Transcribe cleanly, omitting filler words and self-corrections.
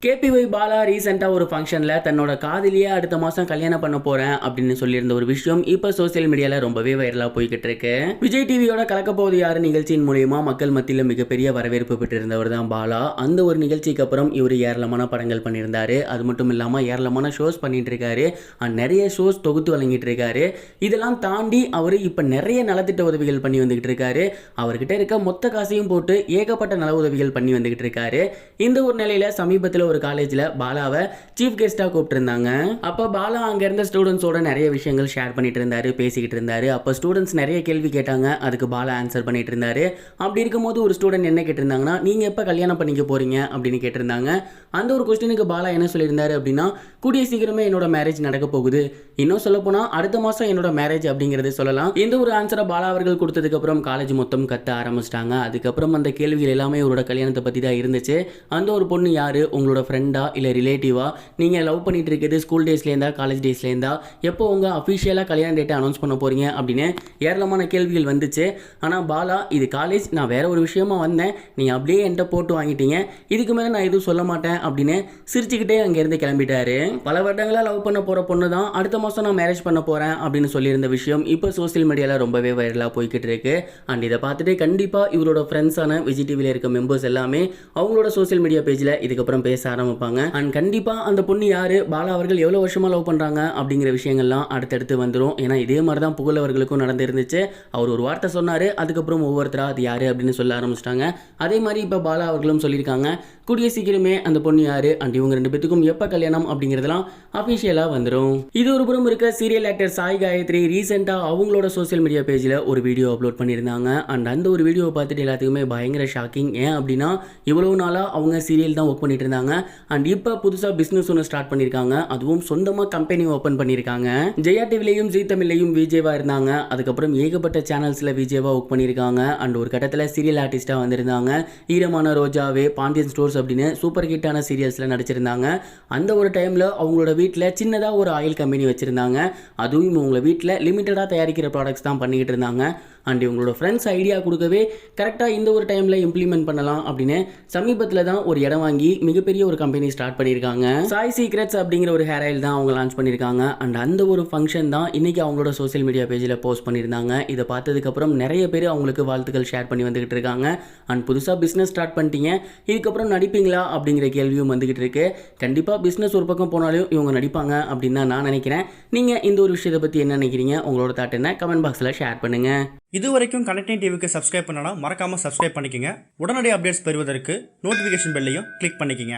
KPY Bala ரீசெண்டாக ஒரு ஃபங்க்ஷனில் தன்னோட காதலியே அடுத்த மாதம் கல்யாணம் பண்ண போகிறேன் அப்படின்னு சொல்லியிருந்த ஒரு விஷயம் இப்போ சோசியல் மீடியாவில் ரொம்பவே வைரலாக போய்கிட்டு இருக்கு. விஜய் டிவியோட கலக்கப்போவது யாரு நிகழ்ச்சியின் மூலயமா மக்கள் மத்தியில் மிகப்பெரிய வரவேற்பு பெற்றிருந்தவர் தான் பாலா. அந்த ஒரு நிகழ்ச்சிக்கு அப்புறம் இவர் ஏராளமான படங்கள் பண்ணியிருந்தாரு. அது மட்டும் இல்லாமல் ஏராளமான ஷோஸ் பண்ணிட்டு இருக்காரு. நிறைய ஷோஸ் தொகுத்து வழங்கிட்டு இருக்காரு. இதெல்லாம் தாண்டி அவர் இப்போ நிறைய நலத்திட்ட உதவிகள் பண்ணி வந்துகிட்டு இருக்காரு. அவர்கிட்ட இருக்க மொத்த காசையும் போட்டு ஏகப்பட்ட நல உதவிகள் பண்ணி வந்துகிட்டு இருக்காரு. இந்த ஒரு நிலையில சமீபத்தில் ஒரு காலேஜில் பாலாவை சீஃப் கெஸ்ட்டாக கூப்பிட்டுருந்தாங்க. அப்போ பாலா அங்கே இருந்த ஸ்டூடெண்ட்ஸோட நிறைய விஷயங்கள் ஷேர் பண்ணிட்டு இருந்தாரு, பேசிக்கிட்டு இருந்தாரு. அப்போ ஸ்டூடெண்ட்ஸ் நிறைய கேள்வி கேட்டாங்க, அதுக்கு பாலா ஆன்சர் பண்ணிட்டு இருந்தாரு. அப்படி இருக்கும்போது ஒரு ஸ்டூடெண்ட் என்ன கேட்டிருந்தாங்கன்னா, நீங்கள் எப்போ கல்யாணம் பண்ணிக்க போறீங்க அப்படின்னு கேட்டிருந்தாங்க. அந்த ஒரு கொஸ்டினுக்கு பாலா என்ன சொல்லியிருந்தாரு அப்படின்னா, கூடிய சீக்கிரமே என்னோட மேரேஜ் நடக்க போகுது, இன்னும் சொல்ல போனா அடுத்த மாதம் என்னோட மேரேஜ் அப்படிங்கிறது சொல்லலாம். இந்த ஒரு ஆன்சரை பாலா அவர்கள் கொடுத்ததுக்கு அப்புறம் காலேஜ் மொத்தம் கத்த ஆரம்பிச்சிட்டாங்க. அதுக்கப்புறம் அந்த கேள்விகள் எல்லாமே இவரோட கல்யாணத்தை பற்றி தான் இருந்துச்சு. அந்த ஒரு பொண்ணு யாரு, உங்களோட ஃப்ரெண்டா இல்லை ரிலேட்டிவா, நீங்கள் லவ் பண்ணிட்டு இருக்கிறது ஸ்கூல் டேஸ்லேருந்தா காலேஜ் டேஸ்லேருந்தா, எப்போ உங்கள் அஃபிஷியலாக கல்யாண டேட்டை அனௌன்ஸ் பண்ண போகிறீங்க அப்படின்னு ஏராளமான கேள்விகள் வந்துச்சு. ஆனால் பாலா, இது காலேஜ், நான் வேற ஒரு விஷயமா வந்தேன், நீங்கள் அப்படியே என்கிட்ட போட்டு வாங்கிட்டீங்க, இதுக்கு மேலே நான் எதுவும் சொல்ல மாட்டேன் அப்படின்னு சிரிச்சுக்கிட்டே அங்கேருந்து கிளம்பிட்டாரு. பல வருடங்களாக லவ் பண்ண போகிற பொண்ணு தான் அடுத்த மாதம் நான் மேரேஜ் பண்ண போகிறேன் அப்படின்னு சொல்லியிருந்த விஷயம் இப்போ சோசியல் மீடியாவில் ரொம்பவே வைரலாக போய்கிட்டு இருக்கு. அண்ட் இதை பார்த்துட்டு கண்டிப்பாக இவரோட ஃப்ரெண்ட்ஸான விஜய் டிவியில் இருக்க மெம்பர்ஸ் எல்லாமே அவங்களோட சோசியல் மீடியா பேஜில் இதுக்கப்புறம் பேச ஆரம்பிப்பாங்க. அண்ட் கண்டிப்பாக அந்த பொண்ணு யாரு, பாலா அவர்கள் எவ்வளோ வருஷமாக லவ் பண்ணுறாங்க அப்படிங்கிற விஷயங்கள்லாம் அடுத்தடுத்து வந்துடும். ஏன்னா இதே மாதிரி தான் புகழ் அவர்களுக்கும் நடந்துருந்துச்சு. அவர் ஒரு வார்த்தை சொன்னார், அதுக்கப்புறம் ஒவ்வொருத்தராக அது யாரு அப்படின்னு சொல்ல ஆரம்பிச்சிட்டாங்க. அதே மாதிரி இப்போ பாலா அவர்களும் சொல்லியிருக்காங்க, கூடிய சீக்கிரமே அந்த பொண்ணு யாரு அண்ட் இவங்க ரெண்டு பேத்துக்கும் எப்போ கல்யாணம் அப்படிங்கிறதுலாம் அஃபிஷியலாக வந்துடும். இது ஒரு புறம் இருக்க, சீரியல் ஆக்டர் சாய் காயத்ரி ரீசெண்டாக அவங்களோட சோசியல் மீடியா பேஜில் ஒரு வீடியோ அப்லோட் பண்ணியிருந்தாங்க. அண்ட் அந்த ஒரு வீடியோவை பார்த்துட்டு எல்லாத்துக்குமே பயங்கர ஷாக்கிங். ஏன் அப்படின்னா, இவ்வளோ நாளாக அவங்க சீரியல் தான் ஒர்க் பண்ணிட்டு இருந்தாங்க. அண்ட் இப்போ புதுசாக பிஸ்னஸ் ஒன்று ஸ்டார்ட் பண்ணியிருக்காங்க. அதுவும் சொந்தமாக கம்பெனி ஓப்பன் பண்ணியிருக்காங்க. ஜெயா டிவிலையும் ஜீ தமிழ்லையும் விஜேவா இருந்தாங்க. அதுக்கப்புறம் ஏகப்பட்ட சேனல்ஸில் விஜேவா ஒர்க் பண்ணியிருக்காங்க. அண்ட் ஒரு கட்டத்தில் சீரியல் ஆர்டிஸ்டாக வந்திருந்தாங்க. ஈரமான ரோஜாவே, பாண்டியன் ஸ்டோர்ஸ் அப்படின்னு சூப்பர் ஹிட்டான சீரியல்ஸில் நடிச்சிருந்தாங்க. அந்த ஒரு டைமில் அவங்களோட வீட்டில் சின்னதாக ஒரு ஆயில் கம்பெனி வச்சுருந்தாங்க. அதுவும் இவங்களோட வீட்டில் லிமிட்டடாக தயாரிக்கிற ப்ராடக்ட்ஸ் தான் பண்ணிக்கிட்டு இருந்தாங்க. அண்ட் இவங்களோட ஃப்ரெண்ட்ஸ் ஐடியா கொடுக்கவே கரெக்டாக இந்த ஒரு டைமில் இம்ப்ளிமெண்ட் பண்ணலாம் அப்படின்னு சமீபத்தில் தான் ஒரு இடம் வாங்கி மிகப்பெரிய ஒரு கம்பெனி ஸ்டார்ட் பண்ணியிருக்காங்க. சாய் சீக்ரெட்ஸ் அப்படிங்கிற ஒரு ஹேர் ஆயில் தான் அவங்க லான்ச் பண்ணியிருக்காங்க. அண்ட் அந்த ஒரு ஃபங்க்ஷன் தான் இன்னைக்கு அவங்களோட சோசியல் மீடியா பேஜில் போஸ்ட் பண்ணியிருந்தாங்க. இதை பார்த்ததுக்கப்புறம் நிறைய பேர் அவங்களுக்கு வாழ்த்துக்கள் ஷேர் பண்ணி வந்துகிட்டு இருக்காங்க. அண்ட் புதுசாக பிஸ்னஸ் ஸ்டார்ட் பண்ணிட்டீங்க, இதுக்கப்புறம் நடிப்பீங்களா அப்படிங்கிற கேள்வியும் வந்துகிட்டு இருக்கு. கண்டிப்பாக பிஸ்னஸ் ஒரு பக்கம் போனாலும் இவங்க நடிப்பாங்க அப்படின்னு தான் நான் நினைக்கிறேன். நீங்கள் இந்த ஒரு விஷயத்தை பற்றி என்ன நினைக்கிறீங்க, உங்களோட தாட் என்ன, கமெண்ட் பாக்ஸில் ஷேர் பண்ணுங்க. இது வரைக்கும் கனெக்டிங் டிவிக்கு சப்ஸ்கிரைப் பண்ணனா மறக்காம சப்ஸ்கிரைப் பண்ணிக்கங்க. உடனடி அப்டேட்ஸ் பெறுவதற்கு நோட்டிஃபிகேஷன் பெல்லையும் கிளிக் பண்ணிக்கங்க.